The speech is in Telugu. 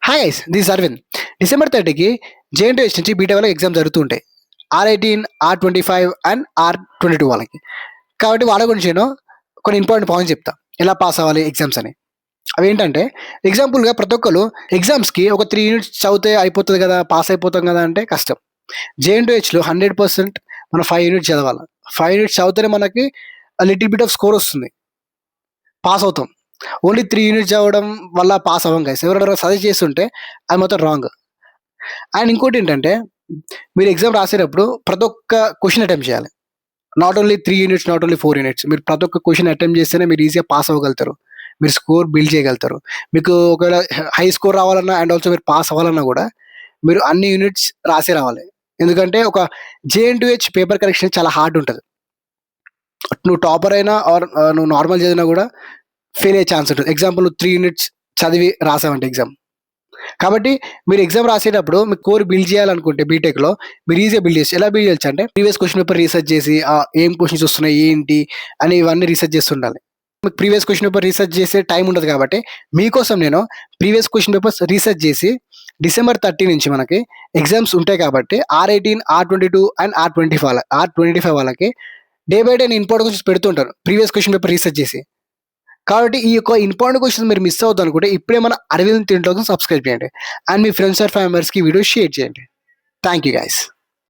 Hi guys, this Aravind. December 30కి జేఎన్టీహెచ్ నుంచి బీటెక్ వాళ్ళకి ఎగ్జామ్ జరుగుతూ ఉంటాయి. R18, R25 అండ్ R22 వాళ్ళకి. కాబట్టి వాళ్ళ గురించి నేను కొన్ని ఇంపార్టెంట్ పాయింట్స్ చెప్తా, ఎలా పాస్ అవ్వాలి ఎగ్జామ్స్ అని. అవి ఏంటంటే, ఎగ్జాంపుల్గా ప్రతి ఒక్కరు ఎగ్జామ్స్కి ఒక 3 యూనిట్స్ చదివితే అయిపోతుంది కదా, పాస్ అయిపోతాం కదా అంటే కష్టం. జేఎన్టీహెచ్లో 100% మనం 5 యూనిట్స్ చదవాలి. 5 యూనిట్స్ చదివితేనే మనకి లిటిల్ బిట్ ఆఫ్ స్కోర్ వస్తుంది, పాస్ అవుతాం. ఓన్లీ 3 యూనిట్స్ చదవడం వల్ల పాస్ అవ్వం గైస్. ఎవరైనా సజెస్ట్ చేస్తుంటే అది మొత్తం రాంగ్. అండ్ ఇంకోటి ఏంటంటే, మీరు ఎగ్జామ్ రాసేటప్పుడు ప్రతి ఒక్క క్వశ్చన్ అటెంప్ట్ చేయాలి. Not only 3 units, not only 4 units. మీరు ప్రతి ఒక్క క్వశ్చన్ అటెంప్ట్ చేస్తేనే మీరు ఈజీగా పాస్ అవ్వగలుగుతారు. మీరు స్కోర్ బిల్డ్ చేయగలుగుతారు. మీకు ఒకవేళ హై స్కోర్ రావాలన్నా అండ్ ఆల్సో మీరు పాస్ అవ్వాలన్నా కూడా మీరు అన్ని యూనిట్స్ రాసే రావాలి. ఎందుకంటే ఒక జేఎన్టీహెచ్ పేపర్ కరెక్షన్ చాలా హార్డ్ ఉంటుంది. నువ్వు టాపర్ అయినా ఆర్ నువ్వు నార్మల్ చదివినా కూడా ఫెయిల్ అయ్యే ఛాన్స్ ఉంటుంది. ఎగ్జాంపుల్ 3 యూనిట్స్ చదివి రాసామంటే ఎగ్జామ్. కాబట్టి మీరు ఎగ్జామ్ రాసేటప్పుడు మీ కోర్ బిల్డ్ చేయాలనుకుంటే బీటెక్లో మీరు ఈజీగా బిల్డ్ చేసి ఎలా బిల్డ్ చేయొచ్చు అంటే, ప్రీవియస్ క్వశ్చన్ పేపర్ రీసెర్చ్ చేసి ఏం క్వశ్చన్స్ వస్తున్నాయి ఏంటి అని ఇవన్నీ రీసెర్చ్ చేస్తుండాలి. మీకు ప్రీవియస్ క్వశ్చన్ పేపర్ రీసెర్చ్ చేసే టైం ఉండదు కాబట్టి మీకోసం నేను ప్రీవియస్ క్వశ్చన్ పేపర్స్ రీసెర్చ్ చేసి December 30 నుంచి మనకి ఎగ్జామ్స్ ఉంటాయి కాబట్టి R18, R22 అండ్ R25 వాళ్ళకి డే బై డే నేను ఇంపార్టెంట్ క్వశ్చన్స్ పెడుతుంటాను ప్రీవియస్ క్వశ్చన్ పేపర్ రీసెర్చ్ చేసి. కాబట్టి ఈ యొక్క ఇంపార్టెంట్ క్వశ్చన్స్ మీరు మిస్ అవుతుంది అనుకుంటే ఇప్పుడే మన అరవింద్ తింటోకి సబ్స్క్రైబ్ చేయండి అండ్ మీ ఫ్రెండ్స్ ఆర్ ఫ్యామిలీస్కి వీడియో షేర్ చేయండి. Thank you guys.